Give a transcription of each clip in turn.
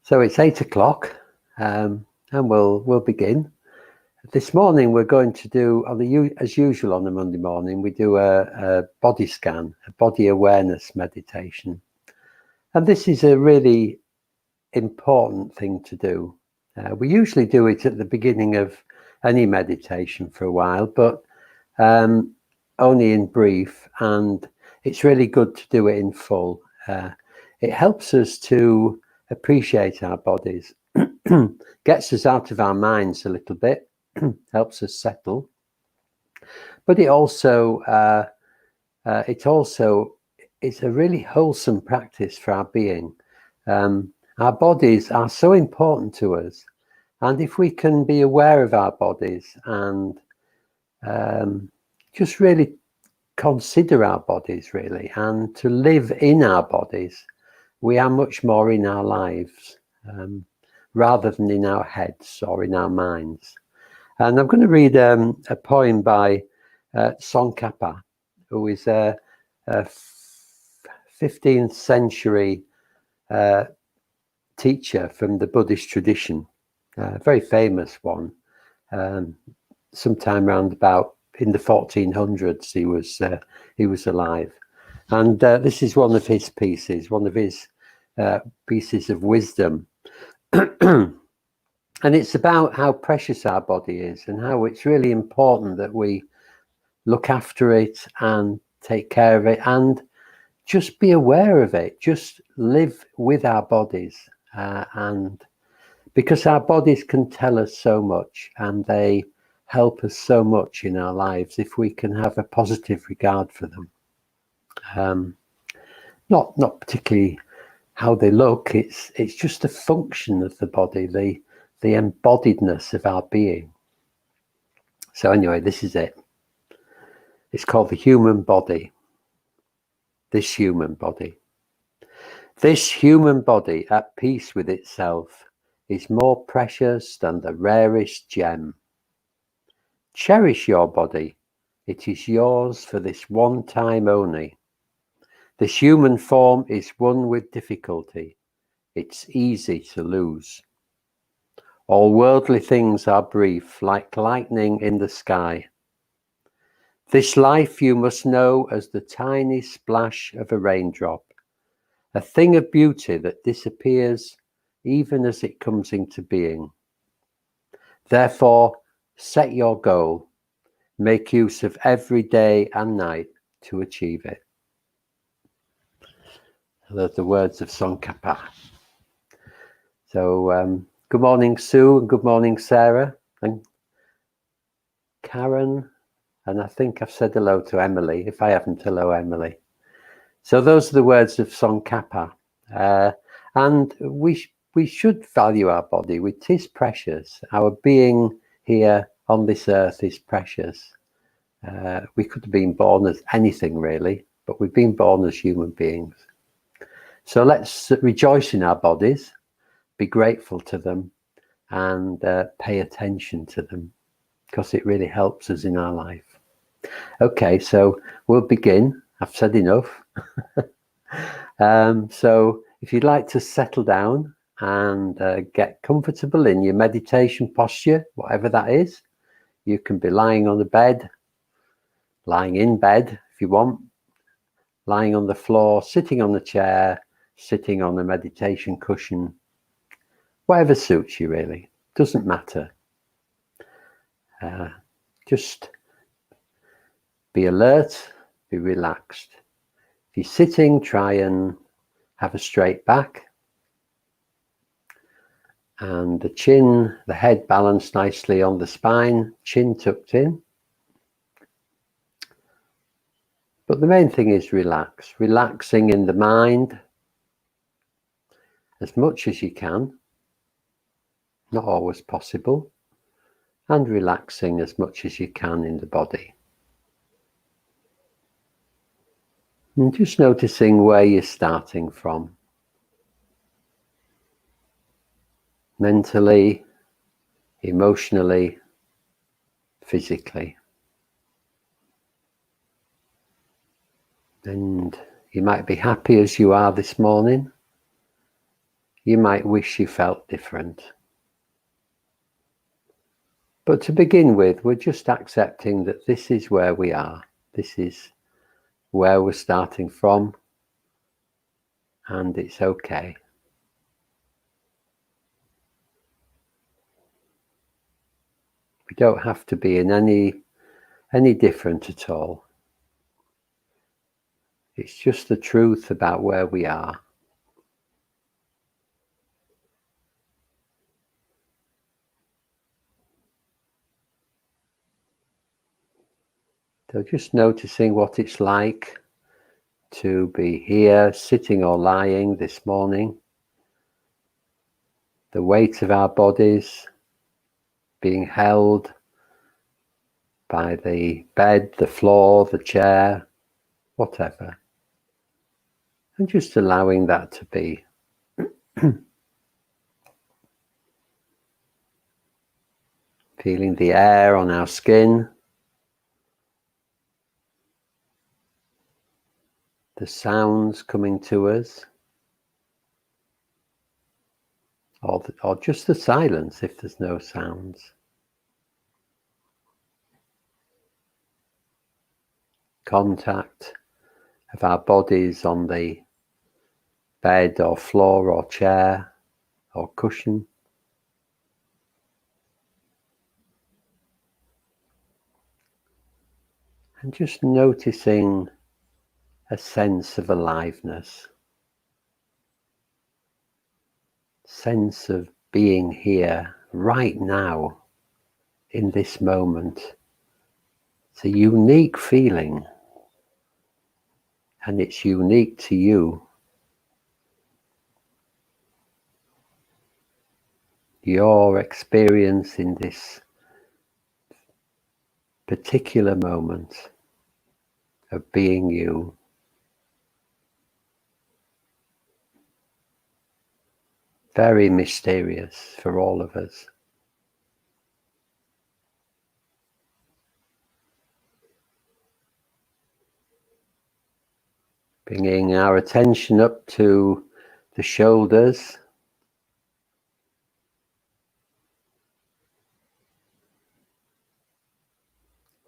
So it's 8 o'clock, and we'll begin. This morning we're going to do, as usual on a Monday morning, we do a body scan, a body awareness meditation. And this is a really important thing to do. We usually do it at the beginning of any meditation for a while, but only in brief, and it's really good to do it in full. It helps us to appreciate our bodies, gets us out of our minds a little bit, helps us settle, but it also it's a really wholesome practice for our being. Our bodies are so important to us, and if we can be aware of our bodies and just really consider our bodies really, and to live in our bodies, we are much more in our lives rather than in our heads or in our minds. And I'm going to read a poem by Shakyapada, who is a 15th century teacher from the Buddhist tradition, a very famous one. Sometime around about in the 1400s he was alive, and this is one of his pieces, pieces of wisdom. And it's about how precious our body is and how it's really important that we look after it and take care of it and just be aware of it, just live with our bodies, and because our bodies can tell us so much and they help us so much in our lives if we can have a positive regard for them. Not particularly how they look, it's just a function of the body, the embodiedness of our being. So anyway, this is it. It's called the human body. This human body. This human body at peace with itself is more precious than the rarest gem. Cherish your body. It is yours for this one time only. This human form is won with difficulty. It's easy to lose. All worldly things are brief, like lightning in the sky. This life you must know as the tiny splash of a raindrop, a thing of beauty that disappears even as it comes into being. Therefore, set your goal. Make use of every day and night to achieve it. Those are the words of Shakyapada. So, good morning, Sue, and good morning, Sarah, and Karen, and I think I've said hello to Emily. If I haven't, hello, Emily. So those are the words of Shakyapada, and we should value our body. It is precious. Our being here on this earth is precious. We could have been born as anything really, but we've been born as human beings. So let's rejoice in our bodies, be grateful to them, and pay attention to them, because it really helps us in our life. Okay, so we'll begin. I've said enough. So if you'd like to settle down and get comfortable in your meditation posture, whatever that is, you can be lying on the bed, lying in bed if you want, lying on the floor, sitting on the chair, sitting on a meditation cushion, whatever suits you really, doesn't matter. Just be alert, be relaxed. If you're sitting, try and have a straight back, and the chin, the head balanced nicely on the spine, chin tucked in. But the main thing is relax, relaxing in the mind as much as you can, not always possible, and relaxing as much as you can in the body. And just noticing where you're starting from. Mentally, emotionally, physically. And you might be happy as you are this morning. you might wish you felt different. But to begin with, we're just accepting that this is where we are. This is where we're starting from, and it's okay. We don't have to be in any different at all. It's just the truth about where we are. So just noticing what it's like to be here, sitting or lying this morning. The weight of our bodies being held by the bed, the floor, the chair, whatever. And just allowing that to be. Feeling the air on our skin. The sounds coming to us. Or just the silence if there's no sounds. Contact of our bodies on the bed or floor or chair or cushion. And just noticing a sense of aliveness. Sense of being here right now in this moment. It's a unique feeling, and it's unique to you. Your experience in this particular moment of being you. Very mysterious for all of us. Bringing our attention up to the shoulders.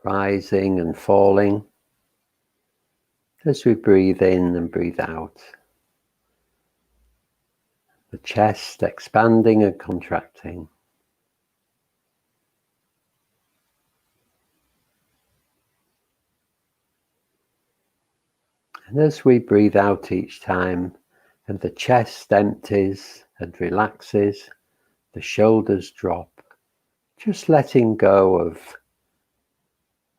Rising and falling as we breathe in and breathe out. The chest expanding and contracting. And as we breathe out each time and the chest empties and relaxes, the shoulders drop, just letting go of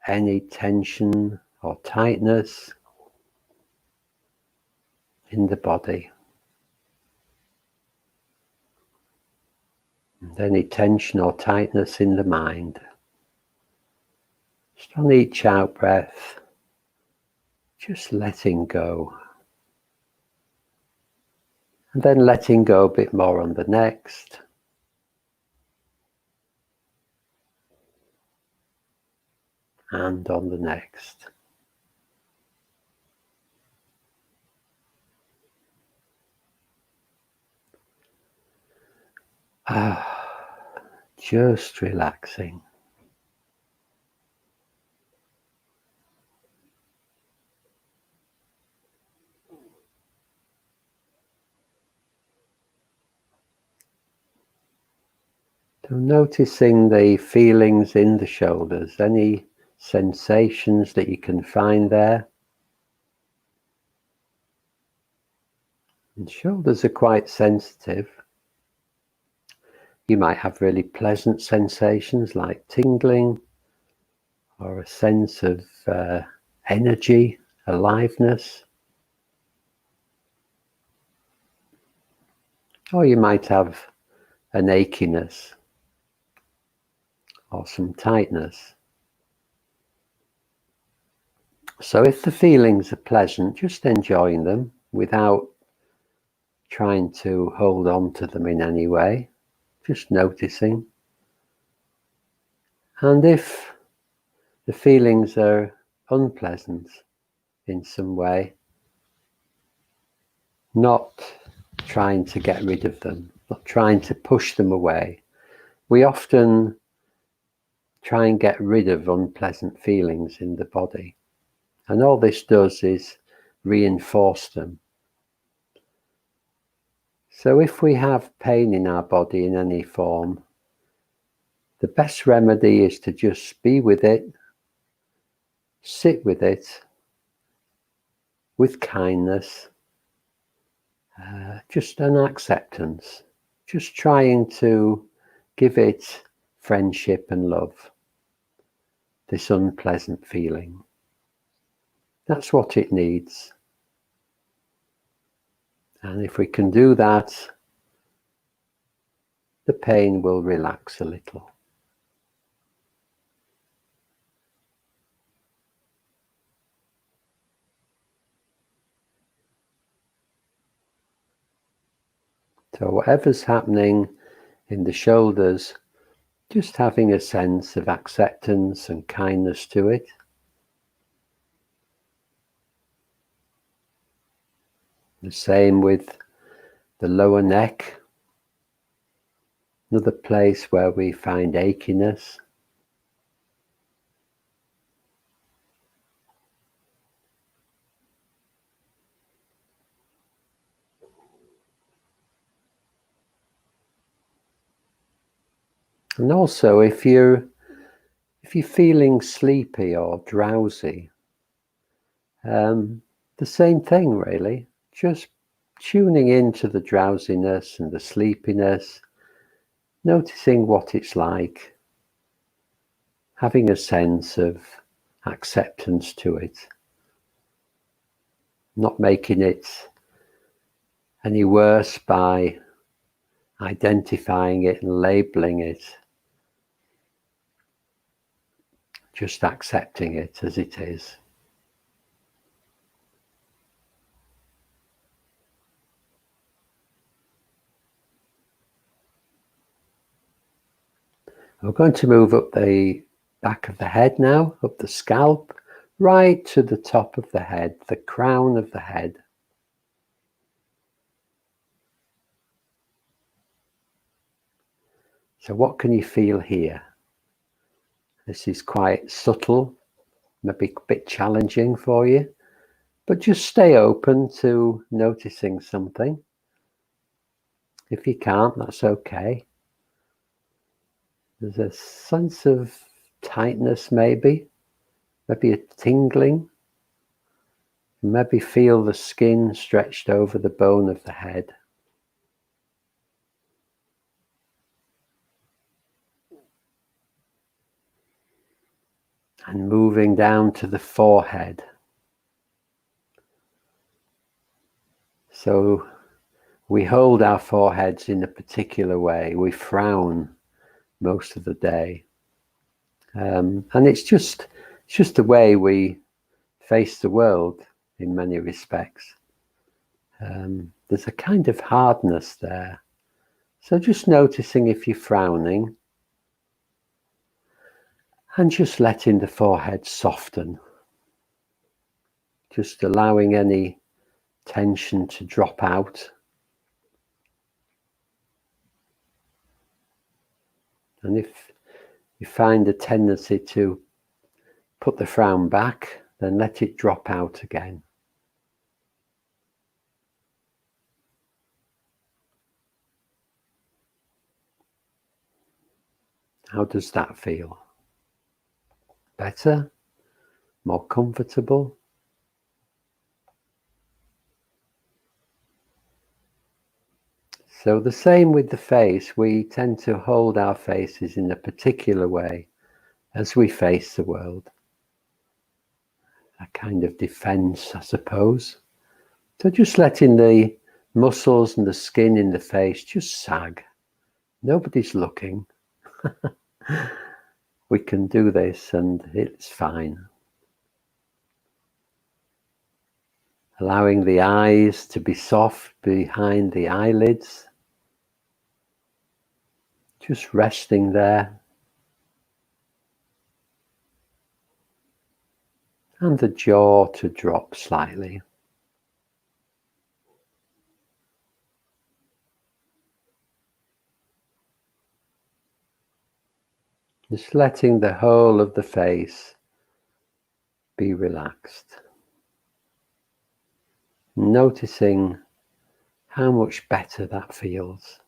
any tension or tightness in the body. And any tension or tightness in the mind. Just on each out breath, just letting go. And then letting go a bit more on the next. And on the next. Just relaxing. So noticing the feelings in the shoulders, any sensations that you can find there. And shoulders are quite sensitive. You might have really pleasant sensations like tingling or a sense of energy, aliveness. Or you might have an achiness or some tightness. So if the feelings are pleasant, just enjoying them without trying to hold on to them in any way, just noticing. And if the feelings are unpleasant in some way, not trying to get rid of them, not trying to push them away. We often try and get rid of unpleasant feelings in the body, and all this does is reinforce them. So if we have pain in our body in any form, the best remedy is to just be with it, sit with it, with kindness, just an acceptance, just trying to give it friendship and love, this unpleasant feeling. That's what it needs. And if we can do that, the pain will relax a little. So whatever's happening in the shoulders, just having a sense of acceptance and kindness to it. The same with the lower neck, another place where we find achiness. And also if you're feeling sleepy or drowsy, the same thing really, just tuning into the drowsiness and the sleepiness, noticing what it's like, having a sense of acceptance to it, not making it any worse by identifying it and labeling it, just accepting it as it is. We're going to move up the back of the head now, up the scalp, right to the top of the head, the crown of the head. So what can you feel here? This is quite subtle, maybe a bit challenging for you, but just stay open to noticing something. If you can't, that's okay. There's a sense of tightness maybe a tingling. Maybe feel the skin stretched over the bone of the head. And moving down to the forehead. So we hold our foreheads in a particular way. We frown most of the day. And it's just the way we face the world in many respects. There's a kind of hardness there. So just noticing if you're frowning and just letting the forehead soften. Just allowing any tension to drop out. And if you find a tendency to put the frown back, then let it drop out again. How does that feel? Better? More comfortable? So the same with the face. We tend to hold our faces in a particular way as we face the world. A kind of defense, I suppose. So just letting the muscles and the skin in the face just sag. Nobody's looking. We can do this and it's fine. Allowing the eyes to be soft behind the eyelids. Just resting there. And the jaw to drop slightly. Just letting the whole of the face be relaxed. Noticing how much better that feels.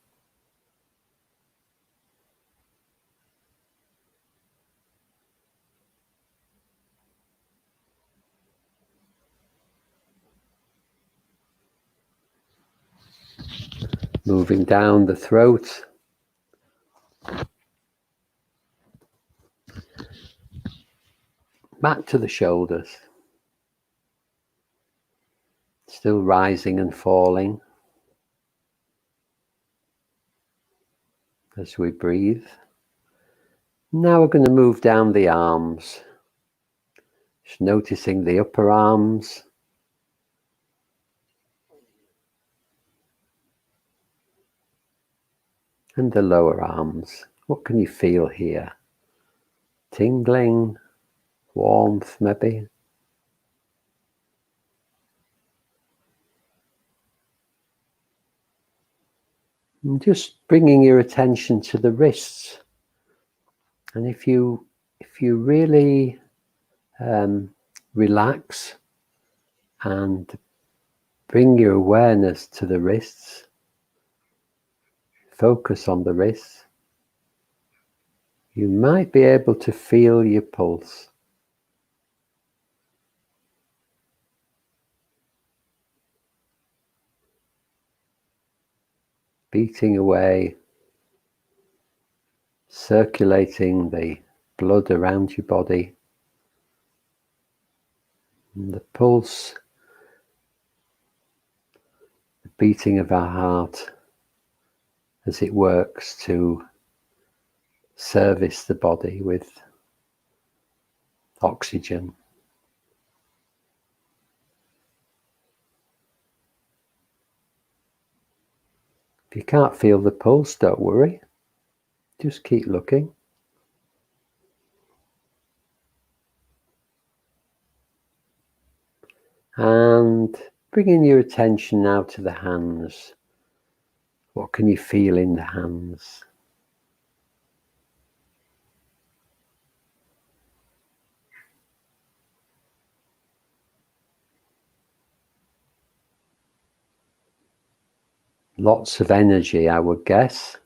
Moving down the throat. Back to the shoulders. Still rising and falling as we breathe. Now we're going to move down the arms. Just noticing the upper arms. And the lower arms. What can you feel here? Tingling, warmth maybe. And just bringing your attention to the wrists. And if you really relax and bring your awareness to the wrists, focus on the wrists, you might be able to feel your pulse. Beating away, circulating the blood around your body. And the pulse, the beating of our heart as it works to service the body with oxygen. If you can't feel the pulse, don't worry. Just keep looking. And bringing your attention now to the hands. What can you feel in the hands? Lots of energy, I would guess.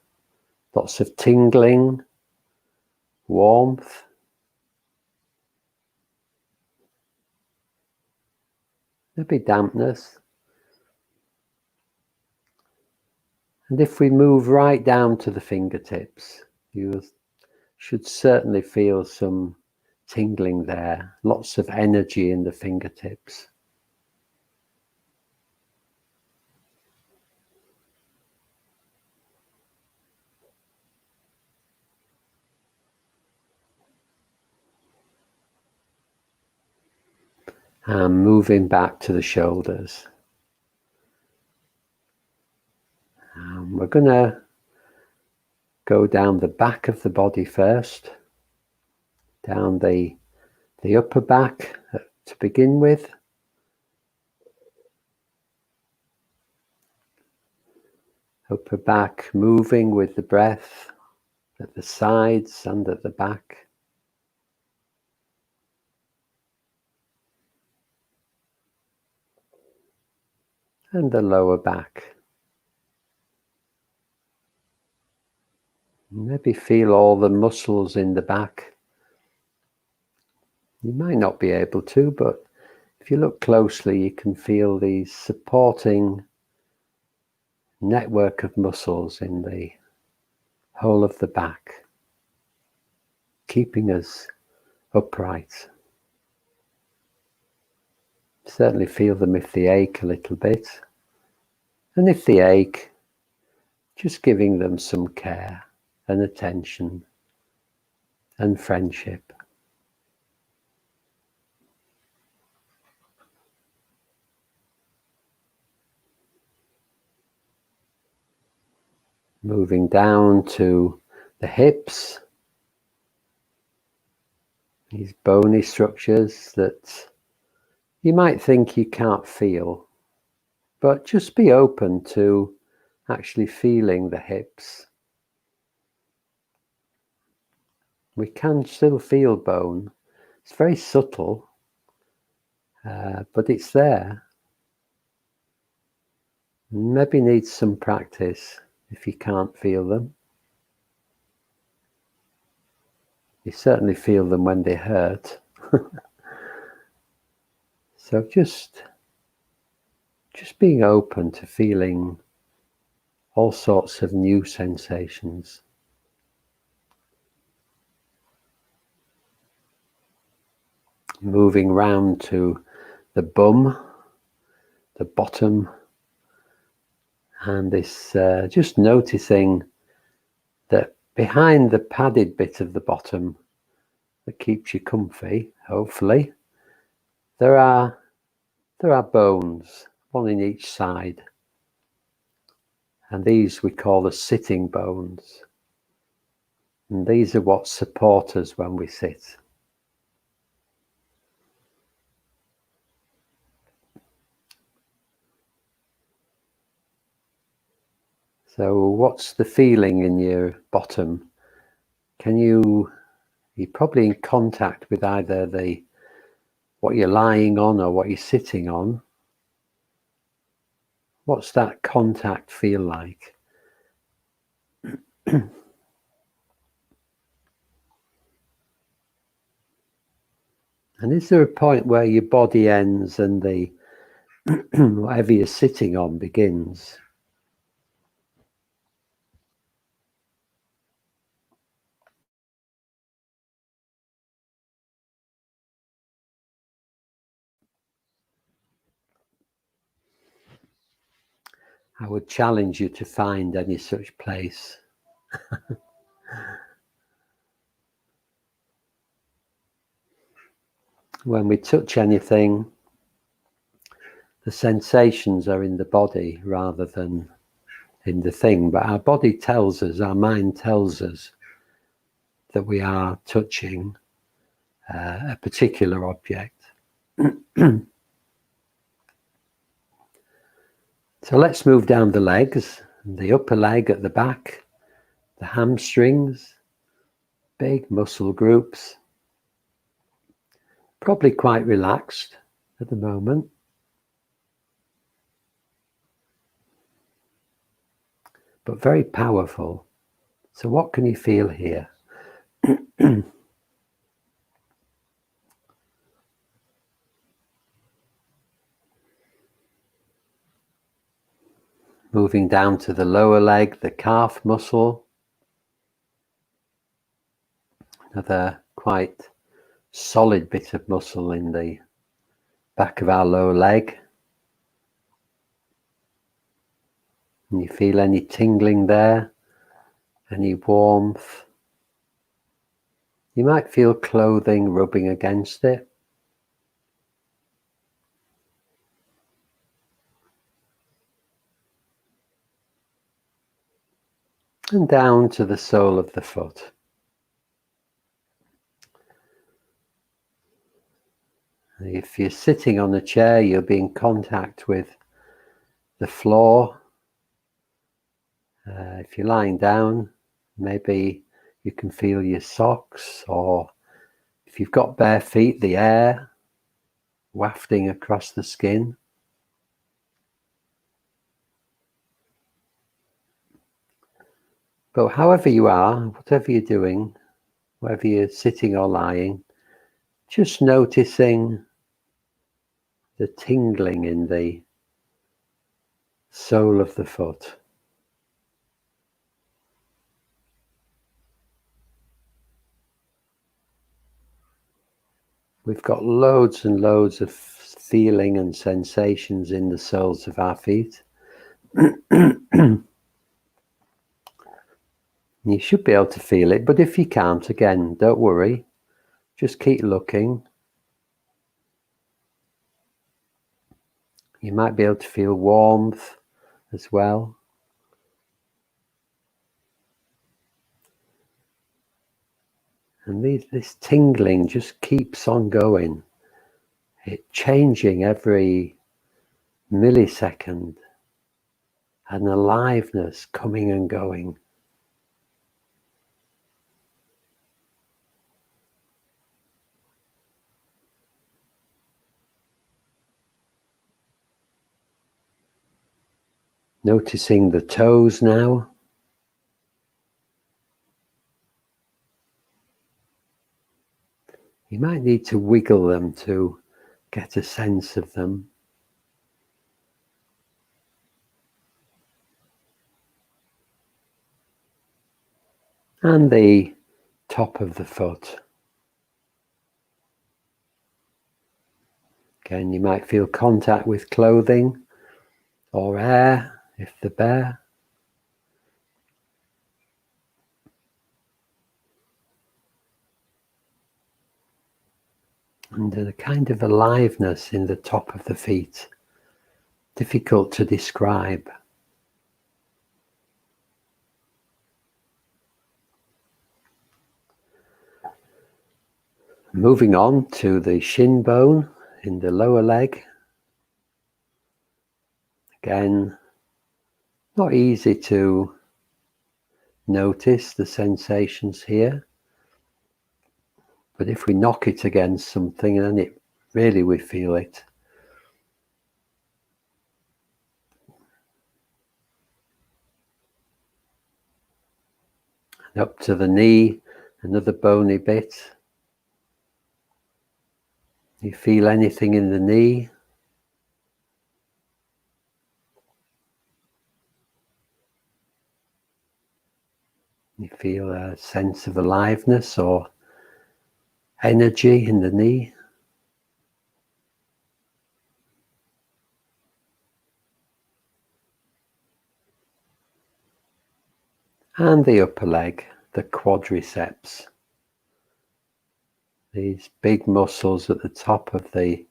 Lots of tingling, warmth. Maybe dampness. And if we move right down to the fingertips, you should certainly feel some tingling there. Lots of energy in the fingertips. And moving back to the shoulders. And we're going to go down the back of the body first, down the upper back to begin with. Upper back moving with the breath at the sides and at the back. And the lower back. Maybe feel all the muscles in the back. You might not be able to, but if you look closely, you can feel these supporting network of muscles in the whole of the back, keeping us upright. Certainly feel them if they ache a little bit. And if they ache, just giving them some care and attention and friendship. Moving down to the hips, these bony structures that you might think you can't feel, but just be open to actually feeling the hips. We can still feel bone. It's very subtle, but it's there. Maybe needs some practice if you can't feel them. You certainly feel them when they hurt. So just being open to feeling all sorts of new sensations. Moving round to the bum, the bottom, and this just noticing that behind the padded bit of the bottom that keeps you comfy, hopefully, there are bones, one in each side, and these we call the sitting bones, and these are what support us when we sit. So what's the feeling in your bottom? You're probably in contact with either what you're lying on or what you're sitting on. What's that contact feel like? And is there a point where your body ends and the whatever you're sitting on begins? I would challenge you to find any such place. When we touch anything, the sensations are in the body rather than in the thing, but our body tells us, our mind tells us that we are touching a particular object. So let's move down the legs, the upper leg at the back, the hamstrings, big muscle groups, probably quite relaxed at the moment. But very powerful. So what can you feel here? Moving down to the lower leg, the calf muscle. Another quite solid bit of muscle in the back of our lower leg. And you feel any tingling there, any warmth. You might feel clothing rubbing against it. And down to the sole of the foot. If you're sitting on a chair, you'll be in contact with the floor. If you're lying down, maybe you can feel your socks, or if you've got bare feet, the air wafting across the skin. But however you are, whatever you're doing, whether you're sitting or lying, just noticing the tingling in the sole of the foot. We've got loads and loads of feeling and sensations in the soles of our feet. You should be able to feel it, but if you can't, again, don't worry. Just keep looking. You might be able to feel warmth as well. And this tingling just keeps on going. It's changing every millisecond. An aliveness coming and going. Noticing the toes now. You might need to wiggle them to get a sense of them. And the top of the foot. Again, you might feel contact with clothing or air if they're bare. And a kind of aliveness in the top of the feet, difficult to describe. Moving on to the shin bone in the lower leg. Again, not easy to notice the sensations here. But if we knock it against something, then it really we feel it. And up to the knee, another bony bit. You feel anything in the knee? You feel a sense of aliveness or energy in the knee? And the upper leg, the quadriceps. These big muscles at the top of the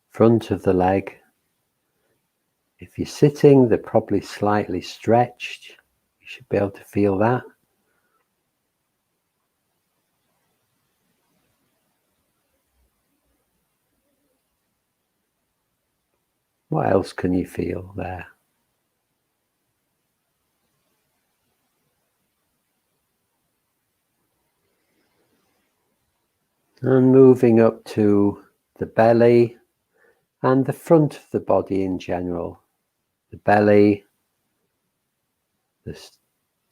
front of the leg. If you're sitting, they're probably slightly stretched. You should be able to feel that. What else can you feel there? And moving up to the belly and the front of the body in general. The belly, the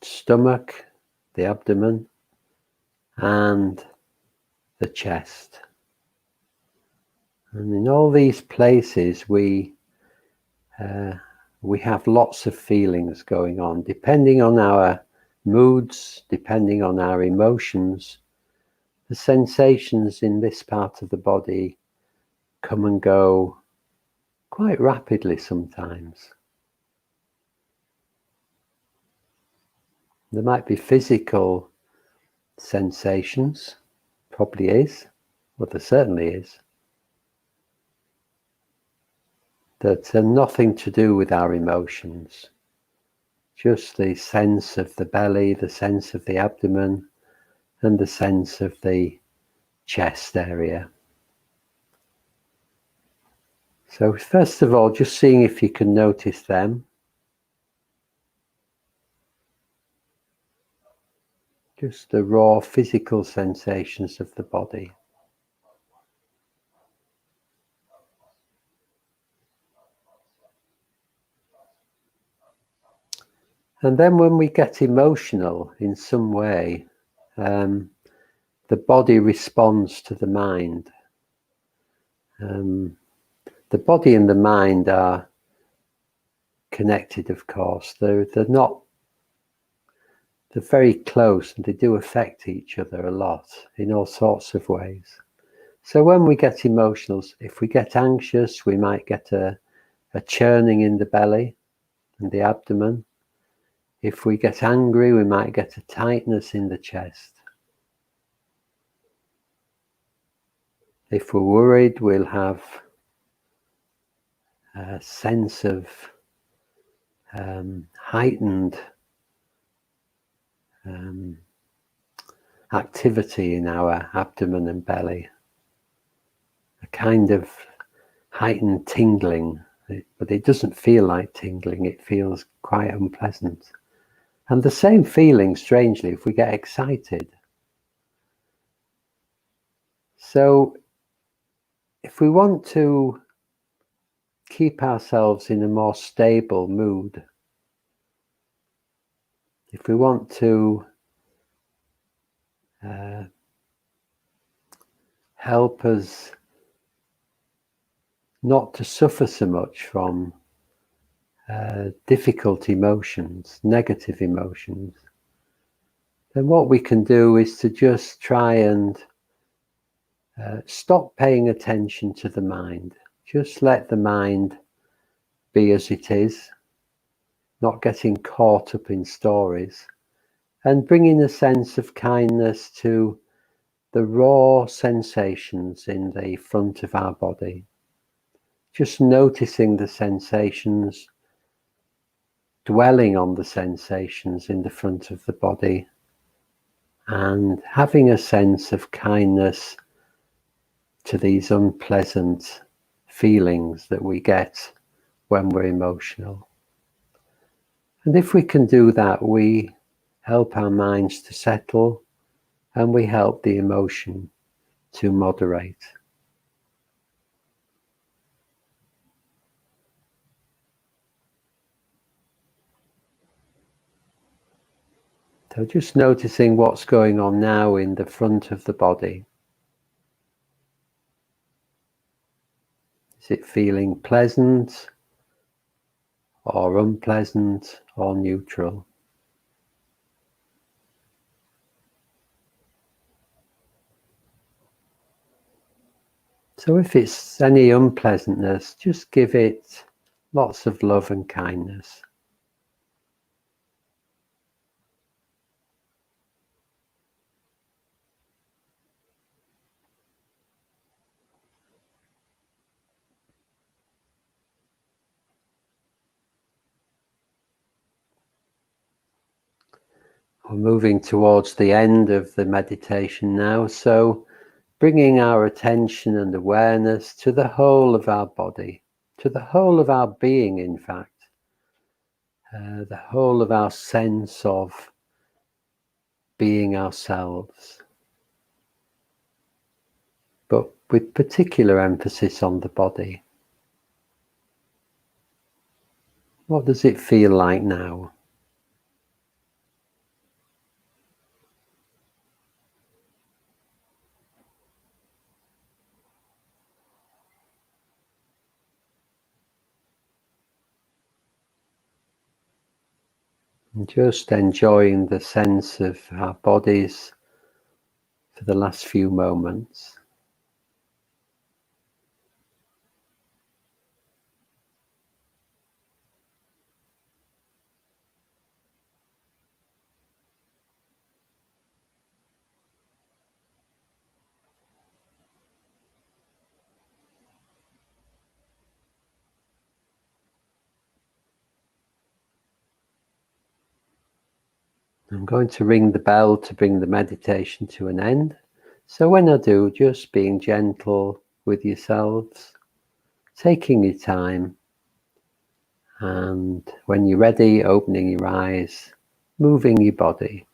stomach, the abdomen, and the chest. And in all these places we have lots of feelings going on, depending on our moods, depending on our emotions. The sensations in this part of the body come and go quite rapidly sometimes. There might be physical sensations, probably is, well there certainly is, that are nothing to do with our emotions. Just the sense of the belly, the sense of the abdomen, and the sense of the chest area. So first of all, just seeing if you can notice them. Just the raw physical sensations of the body. And then when we get emotional in some way, the body responds to the mind. The body and the mind are connected, of course. They're very close, and they do affect each other a lot in all sorts of ways. So when we get emotional, if we get anxious, we might get a churning in the belly and the abdomen. If we get angry, we might get a tightness in the chest. If we're worried, we'll have a sense of heightened activity in our abdomen and belly. A kind of heightened tingling, but it doesn't feel like tingling, it feels quite unpleasant. And the same feeling, strangely, if we get excited. So if we want to keep ourselves in a more stable mood, If we want to help us not to suffer so much from difficult emotions, negative emotions, then what we can do is to just try and stop paying attention to the mind. Just let the mind be as it is, not getting caught up in stories, and bringing a sense of kindness to the raw sensations in the front of our body. Just noticing the sensations, dwelling on the sensations in the front of the body, and having a sense of kindness to these unpleasant feelings that we get when we're emotional. And if we can do that, we help our minds to settle, and we help the emotion to moderate. So just noticing what's going on now in the front of the body. Is it feeling pleasant or unpleasant or neutral? So if it's any unpleasantness, just give it lots of love and kindness. We're moving towards the end of the meditation now, so bringing our attention and awareness to the whole of our body, to the whole of our being, in fact, the whole of our sense of being ourselves, but with particular emphasis on the body. What does it feel like now? And just enjoying the sense of our bodies for the last few moments. I'm going to ring the bell to bring the meditation to an end. So when I do, just being gentle with yourselves, taking your time, and when you're ready, opening your eyes, moving your body.